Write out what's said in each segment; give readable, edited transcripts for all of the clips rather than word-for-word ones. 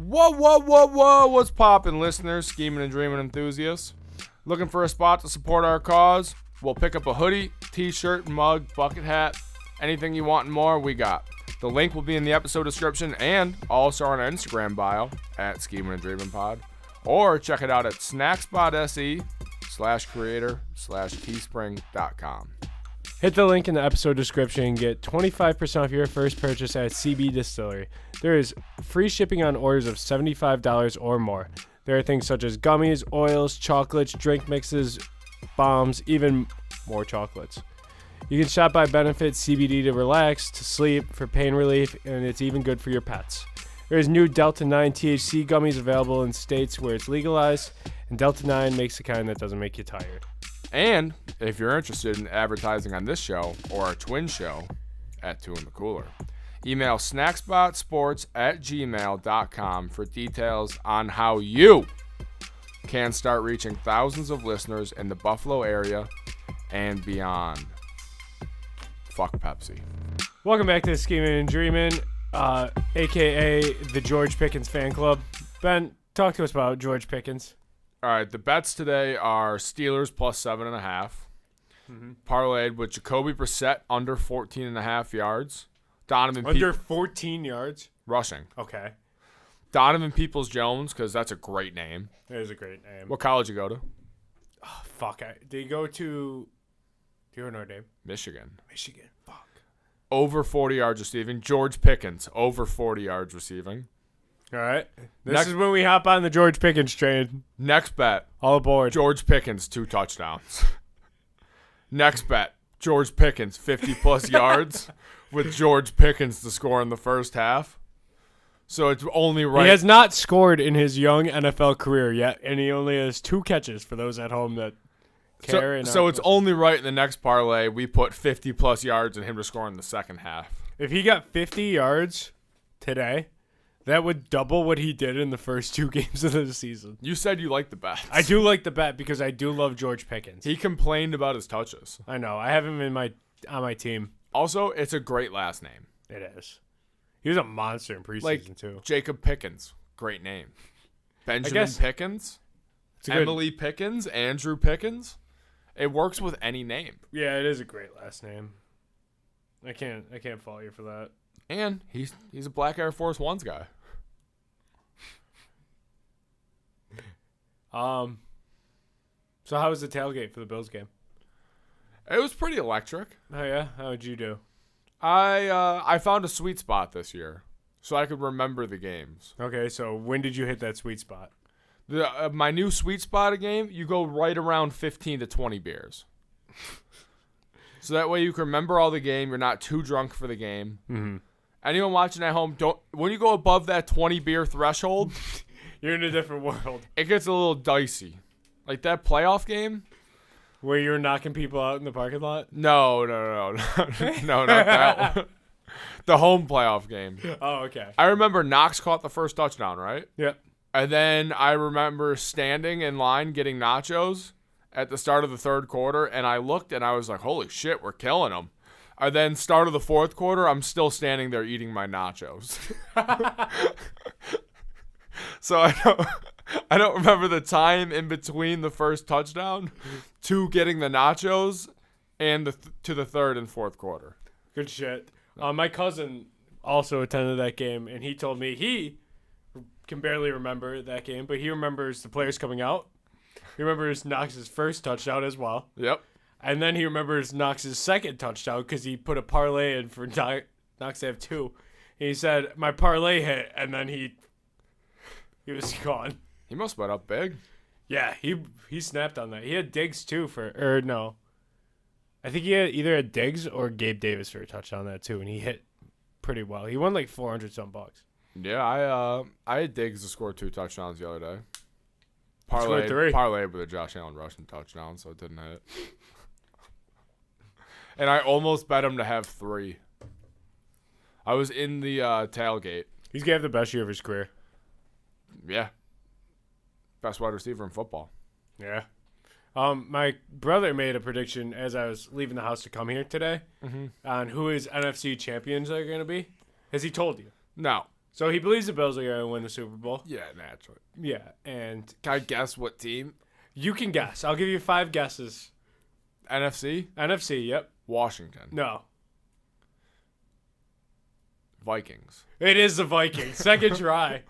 Whoa. What's poppin', listeners, scheming and dreaming enthusiasts? Looking for a spot to support our cause? We'll pick up a hoodie, t-shirt, mug, bucket hat, anything you want and more, we got. The link will be in the episode description and also on our Instagram bio at Schemin and Dreamin Pod. Or check it out at snackspot.se/creator/teespring.com. Hit the link in the episode description and get 25% off your first purchase at CBDistillery. There is free shipping on orders of $75 or more. There are things such as gummies, oils, chocolates, drink mixes, bombs, even more chocolates. You can shop by benefit CBD to relax, to sleep, for pain relief, and it's even good for your pets. There's new Delta 9 THC gummies available in states where it's legalized, and Delta 9 makes the kind that doesn't make you tired. And if you're interested in advertising on this show or our twin show at Two in the Cooler, email snackspotsports@gmail.com for details on how you can start reaching thousands of listeners in the Buffalo area and beyond. Fuck Pepsi. Welcome back to Schemin and Dreamin, a.k.a. the George Pickens fan club. Ben, talk to us about George Pickens. All right, the bets today are Steelers plus 7.5. Parlayed with Jacoby Brissett under 14.5 yards. Under 14 yards? Rushing. Okay. Donovan Peoples-Jones, because that's a great name. That is a great name. What college you go to? Oh, fuck. Did you go to... Do you know Notre Dame? Michigan. Fuck. Over 40 yards receiving. George Pickens, over 40 yards receiving. All right. This is when we hop on the George Pickens train. Next bet. All aboard. George Pickens, 2 touchdowns. Next bet. George Pickens, 50-plus yards with George Pickens to score in the first half. So it's only right. He has not scored in his young NFL career yet, and he only has 2 catches for those at home that care. So it's only right in the next parlay we put 50-plus yards and him to score in the second half. If he got 50 yards today, that would double what he did in the first 2 games of the season. You said you liked the bet. I do like the bet because I do love George Pickens. He complained about his touches. I know. I have him on my team. Also, it's a great last name. It is. He was a monster in preseason, too. Jacob Pickens. Great name. Benjamin Pickens. Emily Pickens. Andrew Pickens. It works with any name. Yeah, it is a great last name. I can't fault you for that. And he's a Black Air Force Ones guy. So how was the tailgate for the Bills game? It was pretty electric. Oh yeah? How would you do? I found a sweet spot this year, so I could remember the games. Okay, so when did you hit that sweet spot? My new sweet spot of game, you go right around 15 to 20 beers. So that way you can remember all the game. You're not too drunk for the game. Mm-hmm. Anyone watching at home, when you go above that 20 beer threshold, you're in a different world. It gets a little dicey. Like that playoff game. Where you were knocking people out in the parking lot? No, no, not that one. The home playoff game. Oh, okay. I remember Knox caught the first touchdown, right? Yep. And then I remember standing in line getting nachos at the start of the third quarter, and I looked and I was like, holy shit, we're killing them. And then start of the fourth quarter, I'm still standing there eating my nachos. So I don't remember the time in between the first touchdown to getting the nachos and to the third and fourth quarter. Good shit. My cousin also attended that game, and he told me he can barely remember that game, but he remembers the players coming out. He remembers Knox's first touchdown as well. Yep. And then he remembers Knox's second touchdown because he put a parlay in for Knox to have 2. And he said, my parlay hit, and then he was gone. He must have went up big. Yeah, he snapped on that. He had Diggs too no. I think he had either had Diggs or Gabe Davis for a touchdown that too, and he hit pretty well. He won like $400 bucks. Yeah, I had Diggs to score 2 touchdowns the other day. Parlay with a Josh Allen rushing touchdown, so it didn't hit. And I almost bet him to have 3. I was in the tailgate. He's gonna have the best year of his career. Yeah. Best wide receiver in football. Yeah. My brother made a prediction as I was leaving the house to come here today on who his NFC champions are going to be. Has he told you? No. So he believes the Bills are going to win the Super Bowl. Yeah, naturally. Yeah, and Can I guess what team? you can guess. I'll give you 5 guesses. NFC? NFC, yep. Washington. No. Vikings. It is the Vikings. Second try.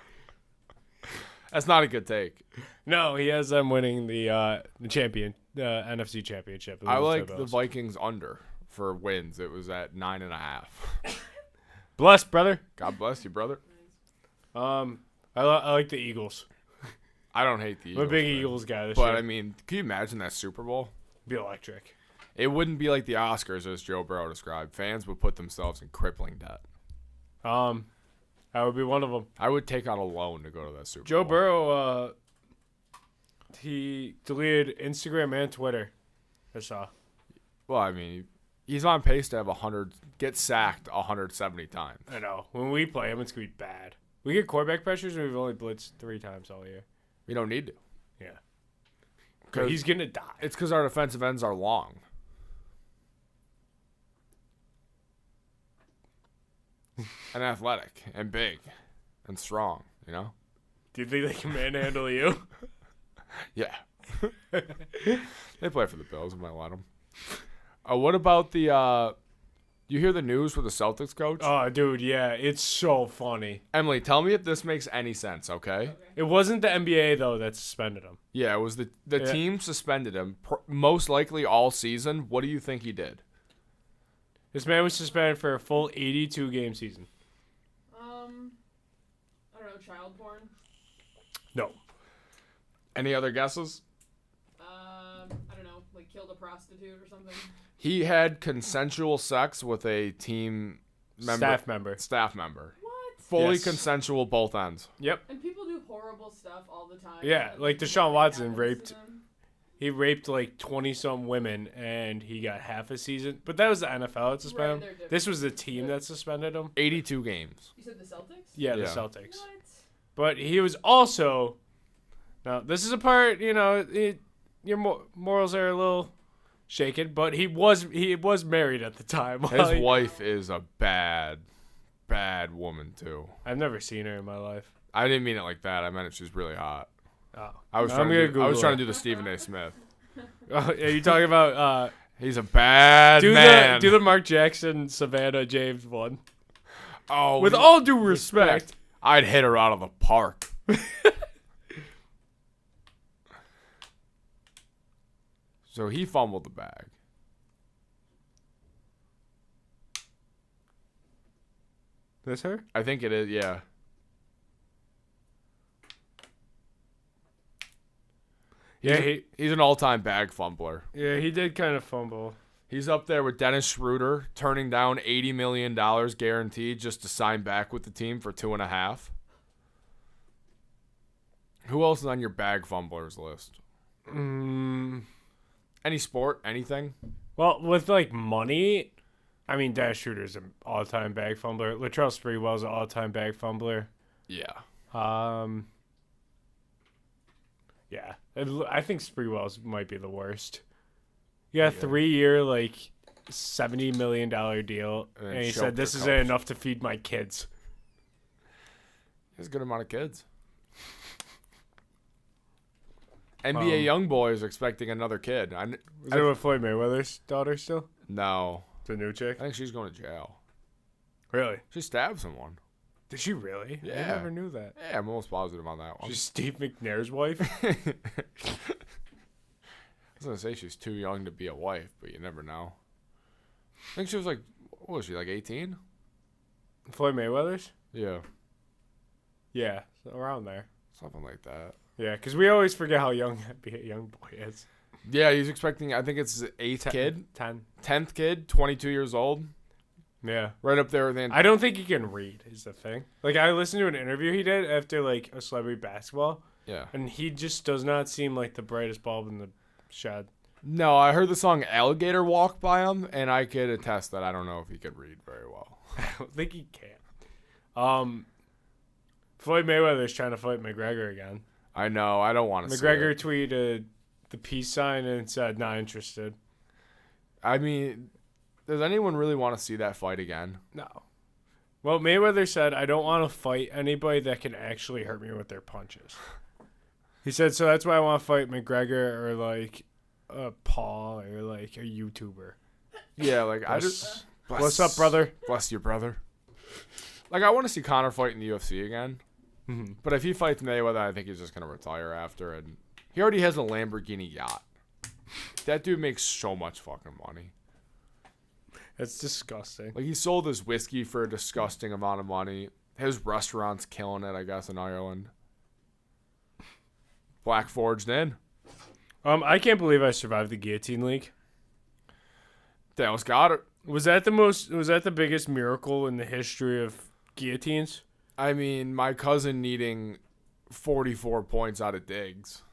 That's not a good take. No, he has them winning the NFC championship. I like the Vikings under for wins. It was at 9.5. Bless, brother. God bless you, brother. I like the Eagles. I don't hate the Eagles. I'm a big man. Eagles guy this But, year. I mean, can you imagine that Super Bowl? Be electric. It wouldn't be like the Oscars, as Joe Burrow described. Fans would put themselves in crippling debt. That would be one of them. I would take out a loan to go to that Super Joe Bowl. Burrow, he deleted Instagram and Twitter. I saw. Well, I mean, he's on pace to have get sacked 170 times. I know. When we play him, it's going to be bad. We get quarterback pressures, and we've only blitzed 3 times all year. We don't need to. Yeah. Because he's going to die. It's because our defensive ends are long. And athletic and big and strong, you know? Do you think they can manhandle you? Yeah. They play for the Bills. I might let them. What about the you hear the news with the Celtics coach? Oh, dude, yeah. It's so funny. Emily, tell me if this makes any sense, okay? It wasn't the NBA, though, that suspended him. Yeah, it was the team suspended him most likely all season. What do you think he did? This man was suspended for a full 82-game season. I don't know, child porn. No. Any other guesses? I don't know, like killed a prostitute or something. He had consensual sex with a team member. Staff member. What? Fully Yes. consensual both ends. Yep. And people do horrible stuff all the time. Yeah, like Deshaun nothing Watson happens raped. to them. He raped like 20-some women, and he got half a season. But that was the NFL that suspended Right, him. they're different. This was the team that suspended him. 82 games. You said the Celtics? Yeah, the Yeah. Celtics. What? But he was also. Now, this is a part, your morals are a little shaken, but he was married at the time. His wife is a bad, bad woman, too. I've never seen her in my life. I didn't mean it like that. I meant she's really hot. Oh. I was trying to do the Stephen A. Smith. Oh, yeah, you talking about He's a bad man. do the Mark Jackson Savannah James one. Oh, With all due respect. I'd hit her out of the park. So he fumbled the bag. This her? I think it is, yeah. He's an all-time bag fumbler. Yeah, he did kind of fumble. He's up there with Dennis Schroeder, turning down $80 million guaranteed just to sign back with the team for 2.5. Who else is on your bag fumblers list? Any sport? Anything? Well, with like money, I mean, Dennis Schroeder's an all-time bag fumbler. Latrell Sprewell's an all-time bag fumbler. Yeah. Yeah, I think Sprewell's might be the worst. You got a 3-year, like, $70 million deal, and he said, this isn't enough to feed my kids. He has a good amount of kids. NBA young boy is expecting another kid. Is it with Floyd Mayweather's daughter still? No. The new chick? I think she's going to jail. Really? She stabbed someone. Did she really? Yeah. I never knew that. Yeah, I'm almost positive on that one. She's Steve McNair's wife? I was going to say she's too young to be a wife, but you never know. I think she was like, what was she, like 18? Floyd Mayweather's? Yeah. Yeah, so around there. Something like that. Yeah, because we always forget how young that young boy is. Yeah, he's expecting, I think it's the 8th kid. 10th kid, 22 years old. Yeah. Right up there with I don't think he can read, is the thing. Like, I listened to an interview he did after, like, a celebrity basketball. Yeah. And he just does not seem like the brightest bulb in the shed. No, I heard the song Alligator Walk by him, and I could attest that I don't know if he could read very well. I don't think he can. Floyd Mayweather is trying to fight McGregor again. I know. I don't want to McGregor tweeted the peace sign and said, not interested. I mean, does anyone really want to see that fight again? No. Well, Mayweather said, I don't want to fight anybody that can actually hurt me with their punches. He said, so that's why I want to fight McGregor or, like, Paul or, like, a YouTuber. Yeah, like, I just... What's up, brother? Bless you, brother. Like, I want to see Conor fight in the UFC again. Mm-hmm. But if he fights Mayweather, I think he's just going to retire after. And he already has a Lamborghini yacht. That dude makes so much fucking money. It's disgusting. Like, he sold his whiskey for a disgusting amount of money. His restaurant's killing it, I guess, in Ireland. Black Forged in. I can't believe I survived the guillotine league. Dallas got it. Was that the biggest miracle in the history of guillotines? I mean, my cousin needing 44 points out of Diggs.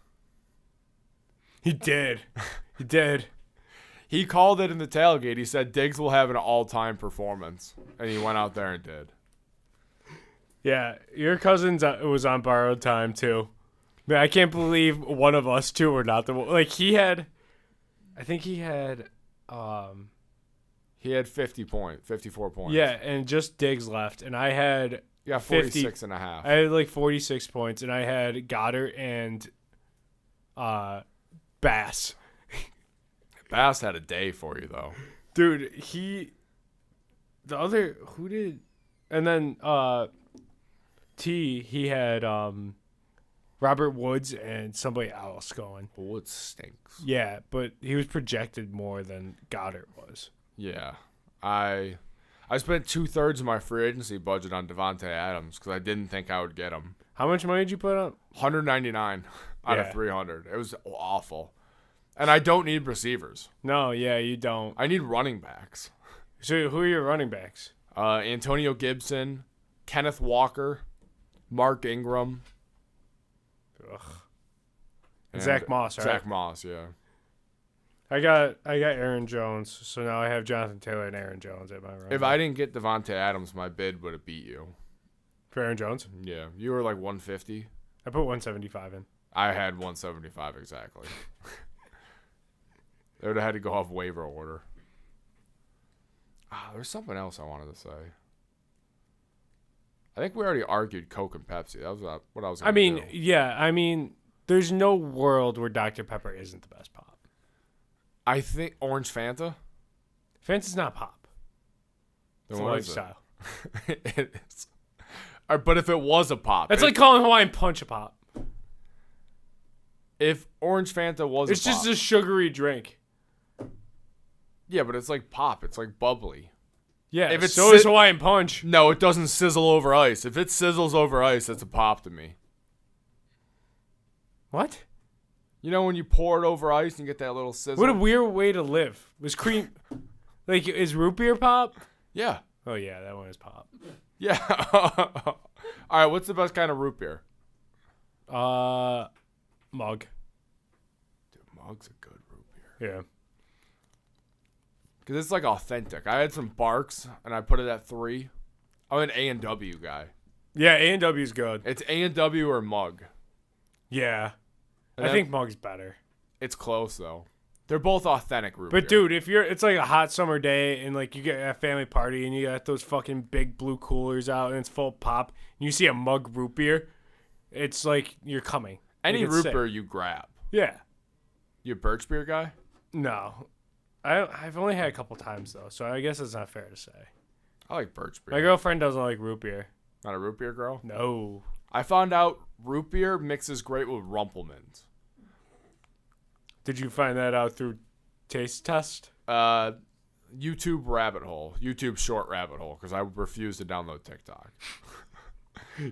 He did. He did. He called it in the tailgate. He said Diggs will have an all-time performance. And he went out there and did. Yeah, your cousin was on borrowed time, too. Man, I can't believe one of us two were not the one. Like, I think he had... He had 54 points. Yeah, and just Diggs left. And I had... Yeah, 46 and a half. I had, like, 46 points. And I had Goddard and Bass. Bass had a day for you, though. Dude, and then he had Robert Woods and somebody else going. Woods stinks. Yeah, but he was projected more than Goddard was. Yeah. I spent 2/3 of my free agency budget on Devontae Adams because I didn't think I would get him. How much money did you put on? 199 out of 300. It was awful. And I don't need receivers. No, yeah, you don't. I need running backs. So who are your running backs? Antonio Gibson, Kenneth Walker, Mark Ingram. Ugh. And Zach Moss, right? Zach Moss, yeah. I got Aaron Jones, so now I have Jonathan Taylor and Aaron Jones at my running If back. I didn't get Devontae Adams, my bid would have beat you. For Aaron Jones? Yeah. You were like 150. I put 175 in. I had 175 exactly. They would have had to go off waiver order. There's something else I wanted to say. I think we already argued Coke and Pepsi. That was what I was going to do. Yeah. I mean, there's no world where Dr. Pepper isn't the best pop. I think Orange Fanta. Fanta's not pop. Then It's a what is lifestyle. It is. But if it was a pop. It's like calling Hawaiian Punch a pop. If Orange Fanta was It's a pop. just a sugary drink. Yeah, but it's like pop. It's like bubbly. Yeah, If it's so is Hawaiian Punch. No, it doesn't sizzle over ice. If it sizzles over ice, it's a pop to me. What? You know when you pour it over ice and you get that little sizzle? What a weird way to live. Was cream... like, is root beer pop? Yeah. Oh, yeah, that one is pop. Yeah. All right, what's the best kind of root beer? Mug. Dude, Mug's a good root beer. Yeah. Because it's like authentic. I had some Barks, and I put it at 3. I'm an A&W guy. Yeah, A&W's good. It's A&W or Mug. Yeah. And I think Mug's better. It's close, though. They're both authentic root beer. But, dude, it's like a hot summer day, and, like, you get a family party, and you got those fucking big blue coolers out, and it's full of pop, and you see a Mug root beer, it's like you're coming. Any Like, it's root sick. beer you grab. Yeah. You a birch beer guy? No. I've only had a couple times, though, so I guess it's not fair to say. I like birch beer. My girlfriend doesn't like root beer. Not a root beer girl? No. I found out root beer mixes great with Rumplemans. Did you find that out through taste test? YouTube rabbit hole. YouTube short rabbit hole, because I refuse to download TikTok.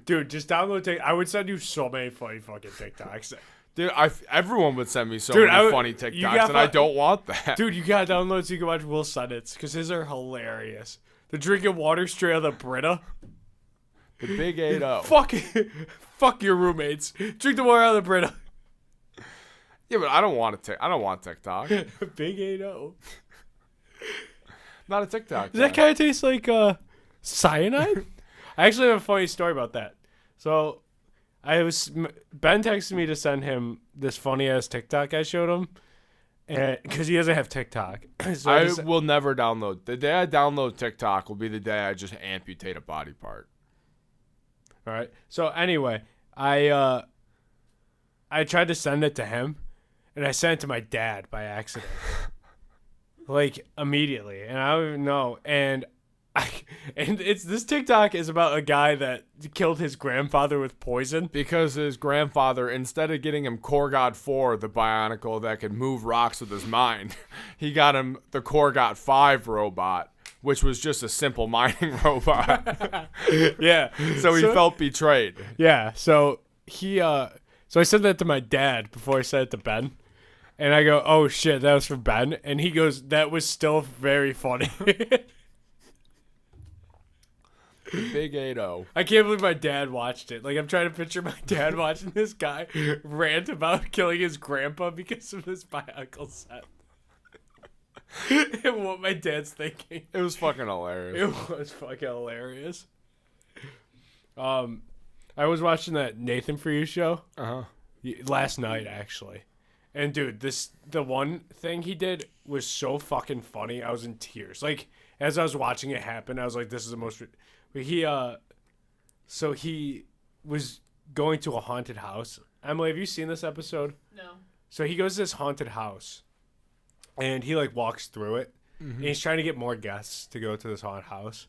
Dude, just download TikTok. I would send you so many funny fucking TikToks. Dude, everyone would send me so Dude, many funny TikToks, and I don't want that. Dude, you gotta download so you can watch Will Sennet's, because his are hilarious. The drinking water straight out of the Brita. The Big 8-0. Fuck your roommates. Drink the water out of the Brita. Yeah, but I don't want TikTok. Big 8-0. Not a TikTok. Does that kind of taste like cyanide? I actually have a funny story about that. So, Ben texted me to send him this funny ass TikTok I showed him, because he doesn't have TikTok. So I will never download. The day I download TikTok will be the day I just amputate a body part. All right. So anyway, I tried to send it to him, and I sent it to my dad by accident, like immediately, and I don't even know. And this TikTok is about a guy that killed his grandfather with poison. Because his grandfather, instead of getting him Korgot 4, the Bionicle that could move rocks with his mind, he got him the Korgot 5 robot, which was just a simple mining robot. Yeah. So he felt betrayed. Yeah. So so I said that to my dad before I said it to Ben. And I go, oh shit, that was for Ben. And he goes, that was still very funny. Big 8-0. I can't believe my dad watched it. Like, I'm trying to picture my dad watching this guy rant about killing his grandpa because of this Bionicle set. And what my dad's thinking. It was fucking hilarious. It was fucking hilarious. I was watching that Nathan For You show last night, actually. And dude, the one thing he did was so fucking funny. I was in tears. Like, as I was watching it happen, I was like, this is the most... So he was going to a haunted house. Emily, have you seen this episode? No. So he goes to this haunted house, and he like walks through it, and he's trying to get more guests to go to this haunted house.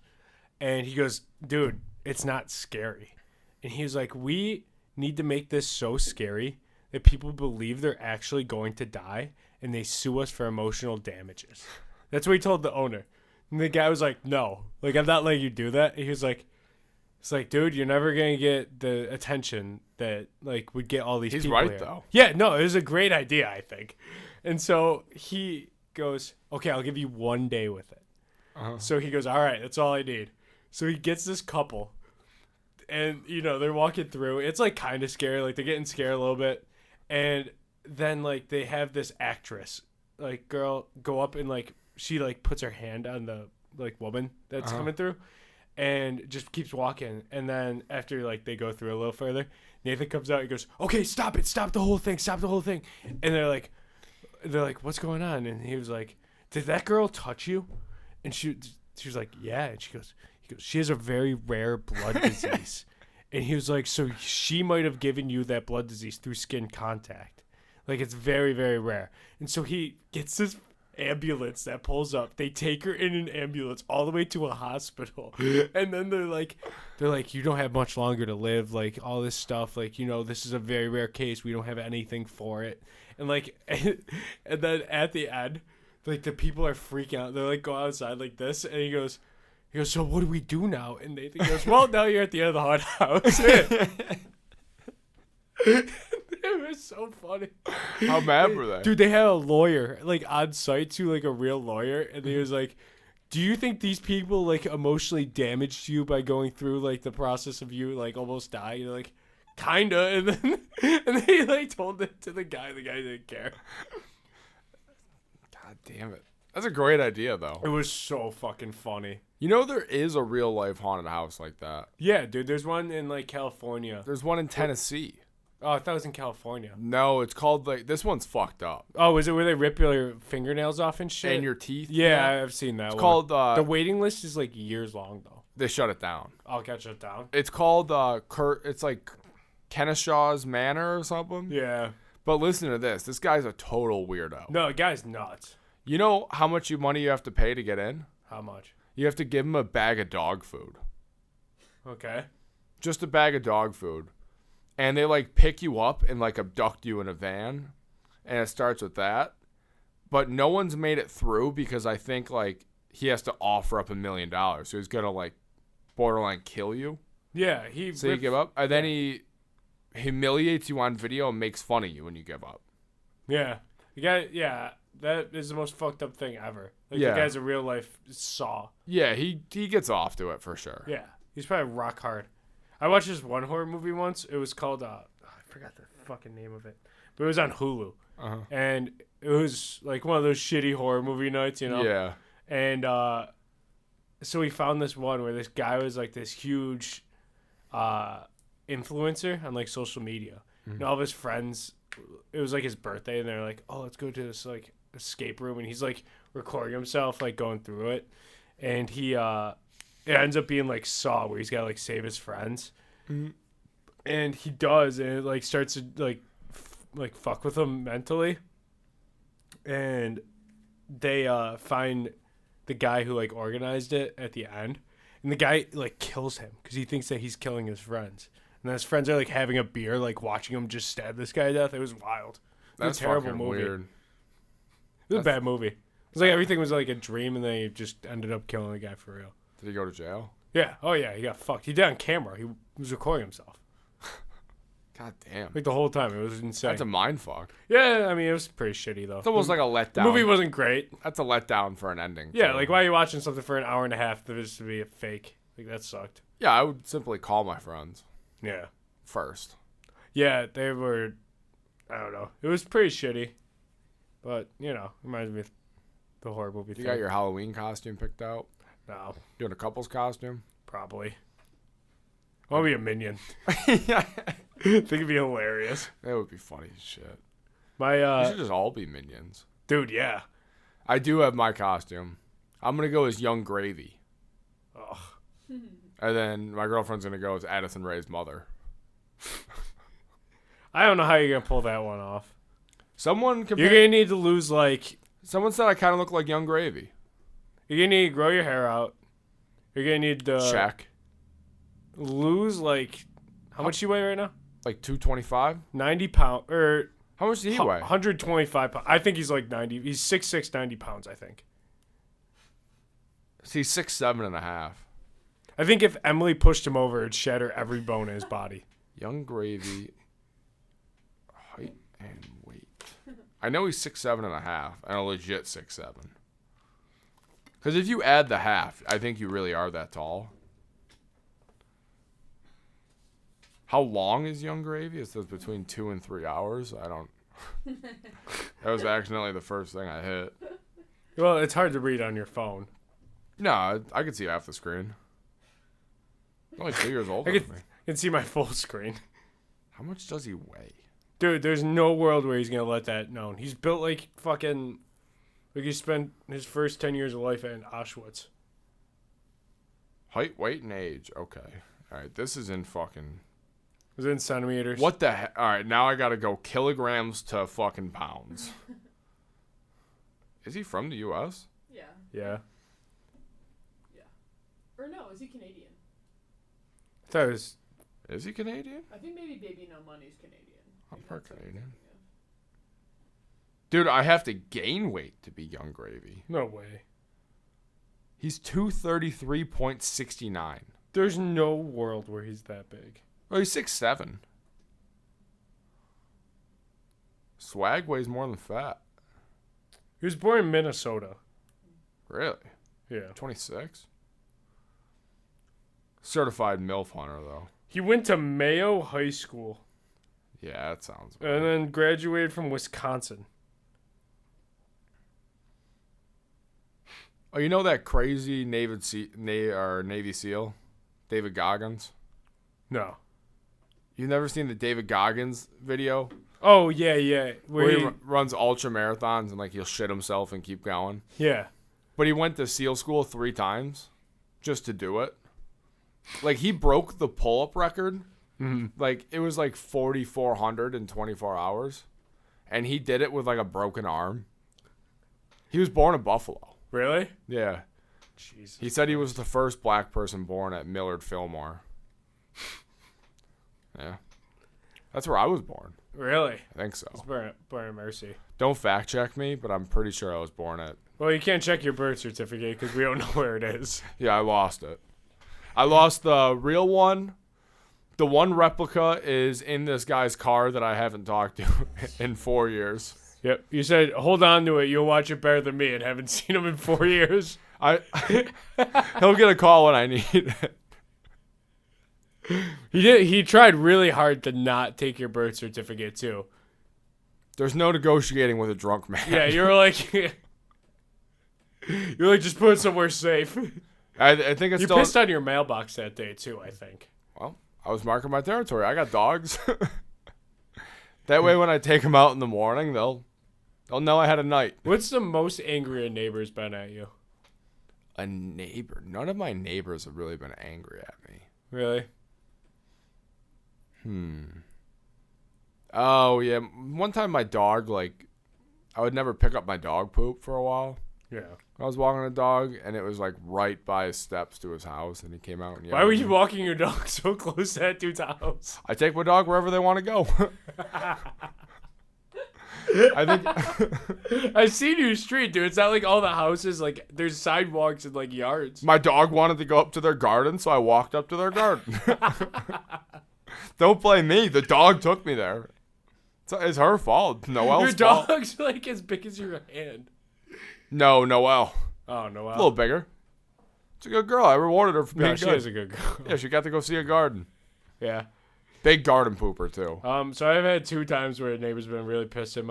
And he goes, dude, it's not scary. And he's like, we need to make this so scary that people believe they're actually going to die, and they sue us for emotional damages. That's what he told the owner. And the guy was like, no, like, I'm not letting you do that. And he was like, it's like, dude, you're never going to get the attention that, like, would get all these people right, here. though. Yeah, no, it was a great idea, I think. And so he goes, okay, I'll give you 1 day with it. So he goes, all right, that's all I need. So he gets this couple, and, you know, they're walking through. It's, like, kind of scary. Like, they're getting scared a little bit. And then, like, they have this actress, like, girl go up and, like, she like puts her hand on the like woman that's coming through and just keeps walking. And then after like they go through a little further, Nathan comes out and goes, okay, stop it, stop the whole thing. And they're like what's going on? And he was like, did that girl touch you? And she was like, yeah. And he goes she has a very rare blood disease. And he was like, so she might have given you that blood disease through skin contact. Like, it's very, very rare. And so he gets this ambulance that pulls up. They take her in an ambulance all the way to a hospital. And then they're like, you don't have much longer to live. Like, all this stuff. Like, you know, this is a very rare case. We don't have anything for it. And, like, and then at the end, like, the people are freaking out. They're, like, go outside like this. And he goes, so what do we do now? And Nathan goes, well, now you're at the end of the haunted house. It was so funny. How mad were they? Dude, they had a lawyer, like, on site too, like a real lawyer. And he was like, do you think these people, like, emotionally damaged you by going through, like, the process of you, like, almost dying? And they're like, kinda. And they, like, told it to the guy. The guy didn't care. God damn it. That's a great idea, though. It was so fucking funny. You know, there is a real life haunted house like that. Yeah, dude, there's one in, like, California. There's one in Tennessee. Oh, I thought it was in California. No, it's called, like, this one's fucked up. Oh, is it where they rip your fingernails off and shit? And your teeth? Yeah, I've seen that It's one. called, the waiting list is, like, years long, though. they shut it down. I'll catch it down. It's called, it's like Kenishaw's Manor or something. Yeah. But listen to this. This guy's a total weirdo. No, the guy's nuts. You know how much money you have to pay to get in? How much? You have to give him a bag of dog food. Okay. Just a bag of dog food. And they, like, pick you up and, like, abduct you in a van. And it starts with that. But no one's made it through because I think, like, he has to offer up $1 million. So he's going to, like, borderline kill you. Yeah, So you give up. And then he humiliates you on video and makes fun of you when you give up. Yeah. The guy, yeah, that is the most fucked up thing ever. Like, Yeah. the guy's a real life saw. Yeah, he gets off to it for sure. Yeah. He's probably rock hard. I watched this one horror movie once. It was called, I forgot the fucking name of it. But it was on Hulu. Uh-huh. And it was like one of those shitty horror movie nights, you know? Yeah. And so we found this one where this guy was like this huge influencer on, like, social media. Mm-hmm. And all of his friends, it was like his birthday, and they're like, oh, let's go to this, like, escape room, and he's like recording himself like going through it, and he it ends up being like Saw, where he's got to like save his friends, and he does, and it like starts to like fuck with him mentally, and they find the guy who like organized it at the end, and the guy like kills him because he thinks that he's killing his friends, and then his friends are like having a beer, like watching him just stab this guy to death. It was wild. That's a terrible fucking movie. weird. It was a bad movie. It was like everything was like a dream, and then he just ended up killing the guy for real. Did he go to jail? Yeah. Oh yeah. He got fucked. He did it on camera. He was recording himself God damn. like the whole time. It was insane. That's a mind fuck. Yeah. I mean, it was pretty shitty though. It's almost like a letdown. The movie wasn't great. That's a letdown for an ending. Yeah. too. Like, why are you watching something for an hour and a half that is to be a fake? Like, that sucked. Yeah, I would simply call my friends Yeah. first. Yeah. They were. I don't know. It was pretty shitty, but reminds me of the horror movie. You thing. got your Halloween costume picked out? No, Doing a couple's costume? probably. I want to be a minion. Yeah. Think it'd be hilarious. That would be funny as shit. My We should just all be minions. dude, yeah. I do have my costume. I'm going to go as Young Gravy. Ugh. And then my girlfriend's going to go as Addison Rae's mother. I don't know how you're gonna pull that one off. Someone You're gonna need to lose like. Someone said I kind of look like Young Gravy. You're gonna need to grow your hair out. You're gonna need to Check. lose like. How much you weigh right now? Like 225? 90 pounds or How much did he weigh? 125 pounds. I think he's like 90. He's 6'6", 90 pounds. I think. He's 6'7" and a half. I think if Emily pushed him over, it'd shatter every bone in his body. Young Gravy. Height and weight. I know he's 6'7" and a half, and a legit 6'7". Because if you add the half, I think you really are that tall. How long is Young Gravy? It says between 2 and 3 hours. I don't. That was accidentally the first thing I hit. Well, it's hard to read on your phone. No, I could see half the screen. He's only 2 years older I than me. can see my full screen. How much does he weigh? Dude, there's no world where he's gonna let that known. He's built like fucking. Like he spent his first 10 years of life in Auschwitz. Height, weight, and age. Okay. All right. This is in fucking. Was it in centimeters? What the heck? All right. Now I got to go kilograms to fucking pounds. Is he from the U.S.? Yeah. Yeah. Or no, is he Canadian? I thought it was. Is he Canadian? I think maybe Baby No Money's Canadian. I'm Maybe part that's what I'm Canadian. thinking of. Dude, I have to gain weight to be Young Gravy. No way. He's 233.69. There's no world where he's that big. Oh, he's 6'7". Swag weighs more than fat. He was born in Minnesota. Really? Yeah. 26? Certified MILF hunter, though. He went to Mayo High School Yeah, that sounds and right. then graduated from Wisconsin. Oh, you know that crazy Navy SEAL? David Goggins? No. You've never seen the David Goggins video? Oh, yeah, yeah. Where he runs ultra marathons and like he'll shit himself and keep going. Yeah. But he went to SEAL school 3 times just to do it. Like he broke the pull-up record. Mm-hmm. Like it was like 4,400 in 24 hours. And he did it with like a broken arm. He was born in Buffalo. Really? Yeah. Jesus. He said he was the first black person born at Millard Fillmore. Yeah. That's where I was born. Really? I think so. It's born in Mercy. Don't fact check me, but I'm pretty sure I was born at. Well, you can't check your birth certificate because we don't know where it is. Yeah, I lost it. I lost the real one. The one replica is in this guy's car that I haven't talked to in 4 years. Yep. You said, hold on to it. You'll watch it better than me and haven't seen him in 4 years. He'll get a call when I need it. He tried really hard to not take your birth certificate, too. There's no negotiating with a drunk man. Yeah, you're like, just put it somewhere safe. I think it's You still. pissed on your mailbox that day, too, I think. Well, I was marking my territory. I got dogs. That way, when I take them out in the morning, they'll They'll know I had a night. What's the most angry a neighbor's been at you? A neighbor. None of my neighbors have really been angry at me. Really? Oh, yeah. One time my dog, like, I would never pick up my dog poop for a while. Yeah. I was walking a dog, and it was, like, right by his steps to his house, and he came out and yelled Why were at you me. walking your dog so close to that dude's house? I take my dog wherever they want to go. I think I've seen your street, dude. It's not like all the houses, like, there's sidewalks and, like, yards. my dog wanted to go up to their garden, so I walked up to their garden. Don't blame me. The dog took me there. It's her fault. Noelle's Your fault. dog's, like, as big as your hand. No, Noelle. Oh, no. A little bigger. It's a good girl. I rewarded her for being No, she good. is a good girl. Yeah, she got to go see a garden. Yeah. Big garden pooper, too. So I've had 2 times where a neighbor's been really pissed at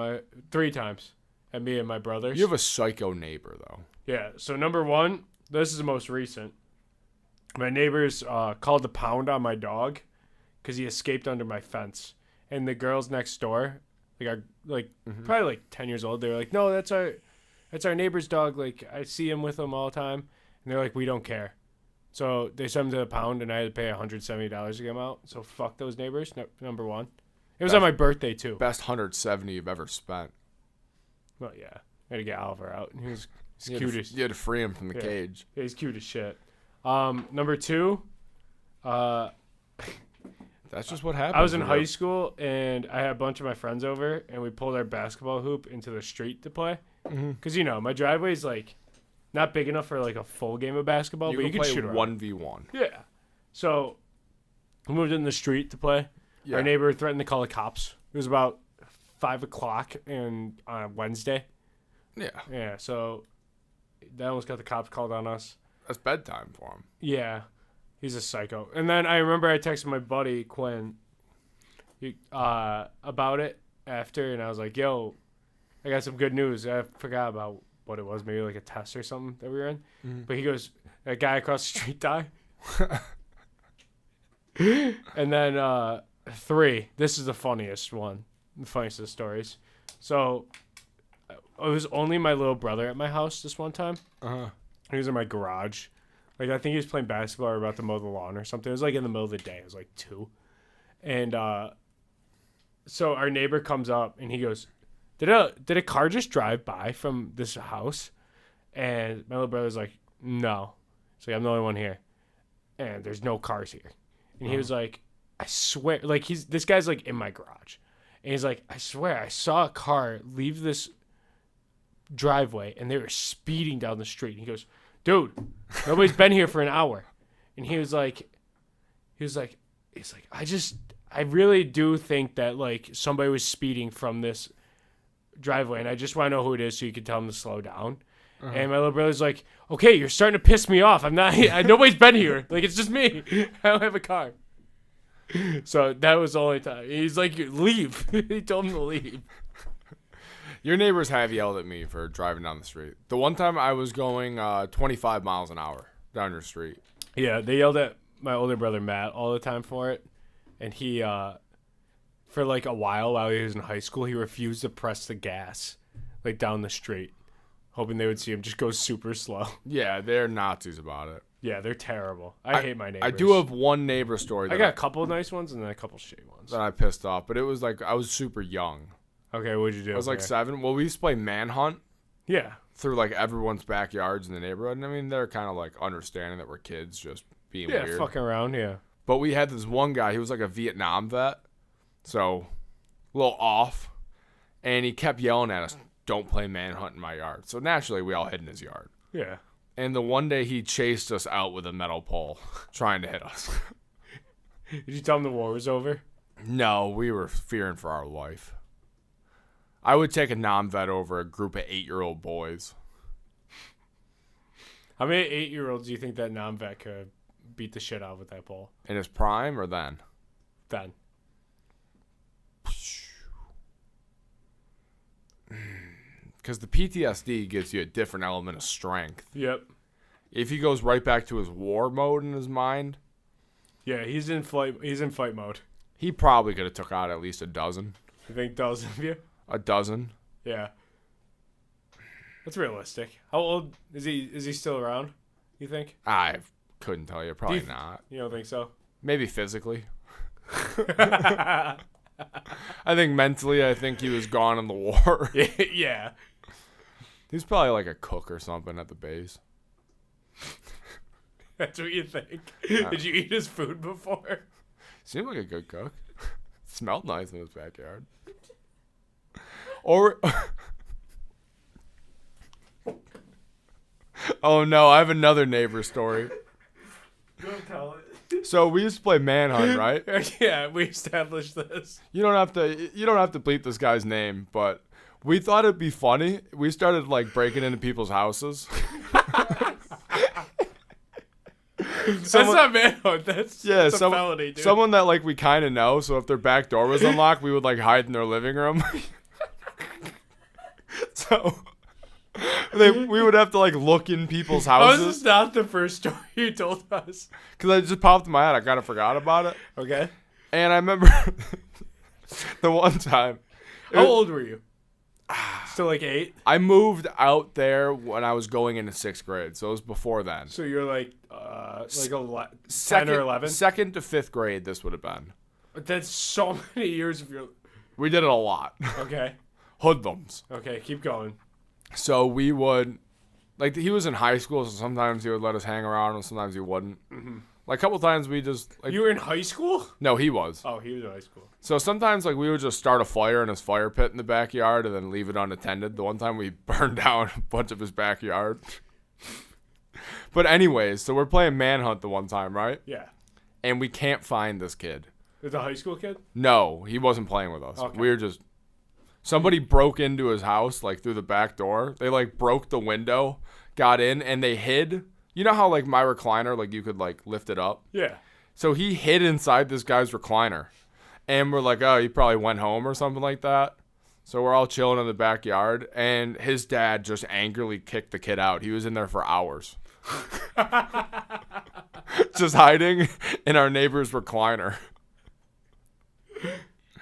3 times at me and my brothers. You have a psycho neighbor, though. Yeah. So number 1, this is the most recent. My neighbors called the pound on my dog because he escaped under my fence, and the girls next door, probably like 10 years old, they were like, "No, that's our neighbor's dog. Like, I see him with him all the time," and they're like, "We don't care." So they sent him to the pound, and I had to pay $170 to get him out. So fuck those neighbors. Number 1, it was on my birthday too. Best 170 you've ever spent. Well, yeah, I had to get Oliver out. He's You cute had, as to, you had to free him from the Yeah. cage. Yeah, he's cute as shit. Number 2, That's just what happens. I was in when high you're- school, and I had a bunch of my friends over, and we pulled our basketball hoop into the street to play. Because, my driveway's, like, not big enough for, like, a full game of basketball, You but can you can play shoot around. 1v1. Yeah. So, we moved in the street to play. Yeah. Our neighbor threatened to call the cops. It was about 5 o'clock on a Wednesday. Yeah. Yeah, so that almost got the cops called on us. That's bedtime for him. Yeah, he's a psycho. And then I remember I texted my buddy Quinn about it after, and I was like, "Yo, I got some good news." I forgot about what it was, maybe like a test or something that we were in. But he goes, "That guy across the street died." And then 3. This is the funniest one, the funniest of the stories. So it was only my little brother at my house this one time. He was in my garage. Like, I think he was playing basketball or about to mow the lawn or something. It was like in the middle of the day. It was like 2. And so our neighbor comes up and he goes, Did a car just drive by from this house? And my little brother's like, "No." So I'm the only one here. And there's no cars here. And he was like, "I swear," like, this guy's like in my garage. And he's like, "I swear I saw a car leave this driveway and they were speeding down the street." And he goes, "Dude, nobody's been here for an hour." And he was like, I really do think that, like, somebody was speeding from this driveway, and I just want to know who it is so you can tell them to slow down. And my little brother's like, "Okay, you're starting to piss me off. Nobody's been here. Like, it's just me. I don't have a car." So that was the only time. He's like, "Leave." He told him to leave. Your neighbors have yelled at me for driving down the street. The one time I was going 25 miles an hour down your street. Yeah, they yelled at my older brother Matt all the time for it. And he, for like a while he was in high school, he refused to press the gas, like, down the street, hoping they would see him just go super slow. Yeah, they're Nazis about it. Yeah, they're terrible. I hate my neighbors. I do have one neighbor story that I got a couple of nice ones and then a couple of shitty ones. that I pissed off, but it was like I was super young. Okay, what'd you do? I was like there? 7. Well, we used to play Manhunt Yeah. through like everyone's backyards in the neighborhood. And I mean, they're kind of like understanding that we're kids just being Yeah, weird. fucking around, yeah. But we had this one guy, he was like a Vietnam vet, so a little off, and he kept yelling at us, "Don't play Manhunt in my yard." So naturally, we all hid in his yard. Yeah. And the one day he chased us out with a metal pole, trying to hit us. Did you tell him the war was over? No, we were fearing for our life. I would take a non-vet over a group of 8-year-old boys. How many 8-year-olds do you think that non-vet could beat the shit out with that pole? In his prime or then? Then. Because the PTSD gives you a different element of strength. Yep. If he goes right back to his war mode in his mind, Yeah, he's in fight mode. he probably could have took out at least a dozen. You think those of you? A dozen. Yeah. That's realistic. How old is he? Is he still around? You think? I couldn't tell you. Probably not. You don't think so? Maybe physically. I think mentally, I think he was gone in the war. Yeah. He's probably like a cook or something at the base. That's what you think. Did you eat his food before? Seemed like a good cook. Smelled nice in his backyard. Or oh no, I have another neighbor story. Don't tell it. So we used to play Manhunt, right? Yeah, we established this. You don't have to bleep this guy's name, but we thought it'd be funny. We started like breaking into people's houses. That's not Manhunt. That's a felony, dude. Someone that like we kind of know. So if their back door was unlocked, we would like hide in their living room. So we would have to like look in people's houses. This is not the first story you told us. Because I just popped in my head. I kind of forgot about it. Okay. And I remember the one time. How old were you? Still like 8? I moved out there when I was going into 6th grade. So it was before then. So you're like 10 or 11? 2nd to 5th grade, this would have been. That's so many years of your... We did it a lot. Okay. Hoodlums. Okay, keep going. So we would, like, he was in high school, so sometimes he would let us hang around, and sometimes he wouldn't. Mm-hmm. Like, a couple times we just, like... You were in high school? No, he was. Oh, he was in high school. So sometimes, like, we would just start a fire in his fire pit in the backyard and then leave it unattended. The one time we burned down a bunch of his backyard. But anyways, so we're playing Manhunt the one time, right? Yeah. And we can't find this kid. Is a high school kid? No, he wasn't playing with us. Okay. We were just... Somebody broke into his house, like, through the back door. They, like, broke the window, got in, and they hid. You know how, like, my recliner, like, you could, like, lift it up? Yeah. So he hid inside this guy's recliner. And we're like, oh, he probably went home or something like that. So we're all chilling in the backyard, and his dad just angrily kicked the kid out. He was in there for hours. Just hiding in our neighbor's recliner.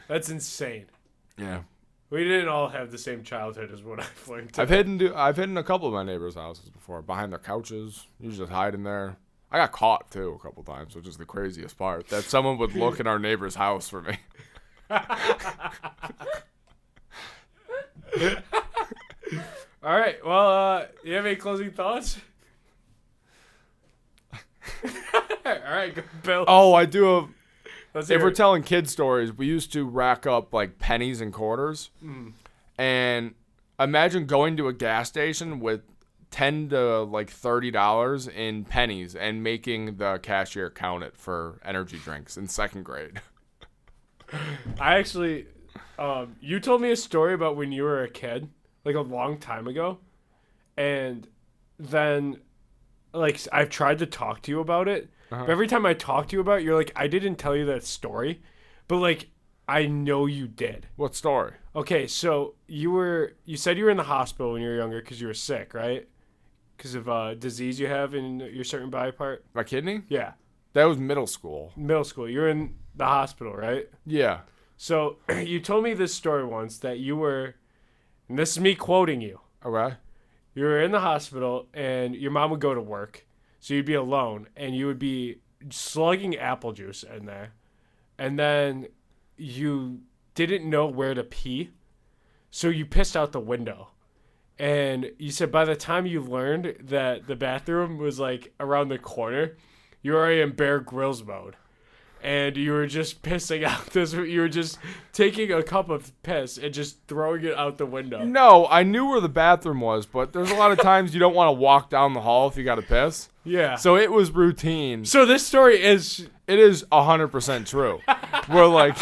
That's insane. Yeah. We didn't all have the same childhood as what I've learned. I've hidden a couple of my neighbors' houses before, behind their couches. You just hide in there. I got caught too a couple times, which is the craziest part. That someone would look in our neighbor's house for me. All right. Well, you have any closing thoughts? All right, go, Bill. Oh, I do have. Let's If hear we're it. telling kid stories, we used to rack up like pennies and quarters. And imagine going to a gas station with $10 to like $30 in pennies and making the cashier count it for energy drinks in 2nd grade. I actually, you told me a story about when you were a kid, like a long time ago, and then, like, I've tried to talk to you about it, but every time I talk to you about it, you're like, I didn't tell you that story, but, like, I know you did. What story? Okay, so you said you were in the hospital when you were younger because you were sick, right? Because of a disease you have in your certain body part? My kidney? Yeah. That was middle school. Middle school. You were in the hospital, right? Yeah. So you told me this story once that you were, and this is me quoting you. Okay. You were in the hospital and your mom would go to work. So you'd be alone and you would be slugging apple juice in there. And then you didn't know where to pee. So you pissed out the window. And you said by the time you learned that the bathroom was like around the corner, you were already in Bear Grylls mode. And you were just pissing out this. You were just taking a cup of piss and just throwing it out the window. No, I knew where the bathroom was, but there's a lot of times you don't want to walk down the hall if you got to piss. Yeah. So it was routine. So this story is... It is 100% true. We're like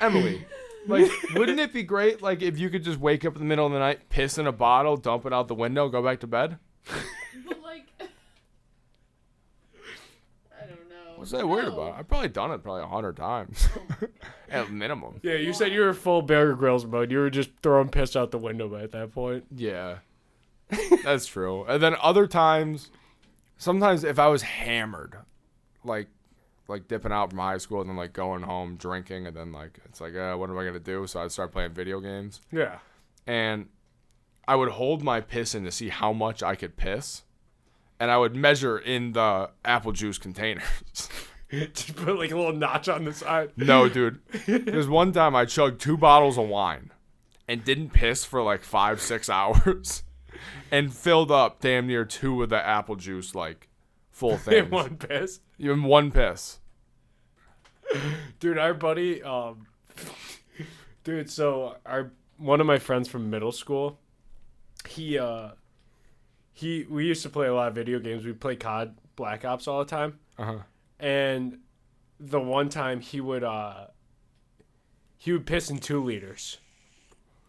Emily, like, wouldn't it be great, like, if you could just wake up in the middle of the night, piss in a bottle, dump it out the window, go back to bed? But like, I don't know. What's that weird about? I've probably done it 100 times at minimum. Yeah, you said you were full Bear Grylls mode. You were just throwing piss out the window at that point. Yeah, that's true. And then other times, sometimes if I was hammered, like dipping out from high school and then like going home drinking, and then like it's like, what am I gonna do? So I'd start playing video games. Yeah. And I would hold my piss in to see how much I could piss, and I would measure in the apple juice containers. Just put like a little notch on the side. No, dude. There's one time I chugged 2 bottles of wine and didn't piss for like 5-6 hours and filled up damn near 2 of the apple juice, like, full things. In one piss? Even one piss. Dude, our buddy, dude, so one of my friends from middle school, we used to play a lot of video games. We'd play COD Black Ops all the time. Uh-huh. And the one time he would piss in 2 liters,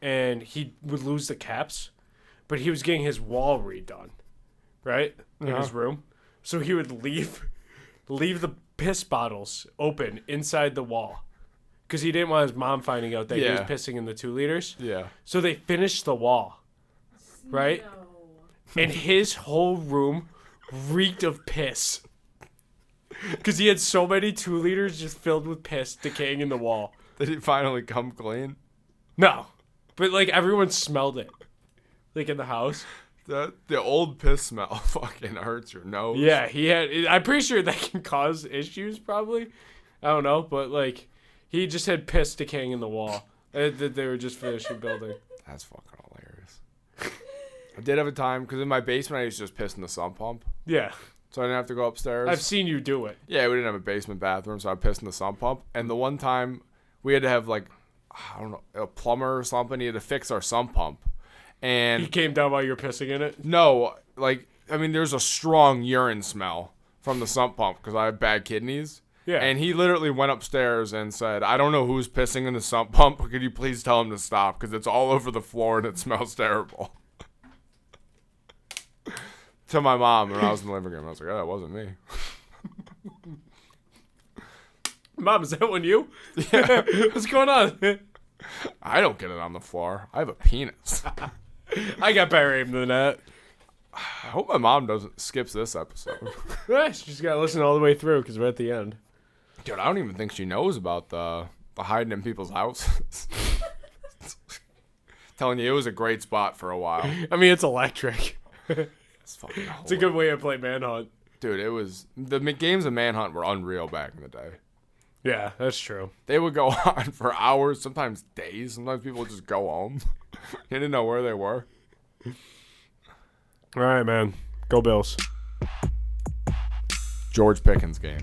and he would lose the caps, but he was getting his wall redone, right, in his room. So he would leave the piss bottles open inside the wall, because he didn't want his mom finding out that he was pissing in the 2 liters. Yeah. So they finished the wall, right, and his whole room reeked of piss. Because he had so many 2 liters just filled with piss decaying in the wall. Did he finally come clean? No. But, like, everyone smelled it. Like, in the house. The old piss smell fucking hurts your nose. Yeah, I'm pretty sure that can cause issues, probably. I don't know. But, like, he just had piss decaying in the wall. That they were just finishing building. That's fucking hilarious. I did have a time, because in my basement, I used to just piss in the sump pump. Yeah. So I didn't have to go upstairs. I've seen you do it. Yeah, we didn't have a basement bathroom, so I pissed in the sump pump. And the one time we had to have, like, I don't know, a plumber or something. He had to fix our sump pump. And He came down while you were pissing in it? no, like, I mean, there's a strong urine smell from the sump pump because I have bad kidneys. Yeah. And he literally went upstairs and said, I don't know who's pissing in the sump pump, but could you please tell him to stop because it's all over the floor and it smells terrible. To my mom when I was in the living room. I was like, oh, that wasn't me. Mom, is that one you? Yeah. What's going on? I don't get it on the floor. I have a penis. I got better aim than that. I hope my mom doesn't skips this episode. Yeah, she's got to listen all the way through because we're at the end. Dude, I don't even think she knows about the hiding in people's houses. Telling you, it was a great spot for a while. I mean, it's electric. It's fucking horrible. It's a good way to play Manhunt. Dude, it was... The games of Manhunt were unreal back in the day. Yeah, that's true. They would go on for hours, sometimes days. Sometimes people would just go home. They didn't know where they were. All right, man. Go Bills. George Pickens game.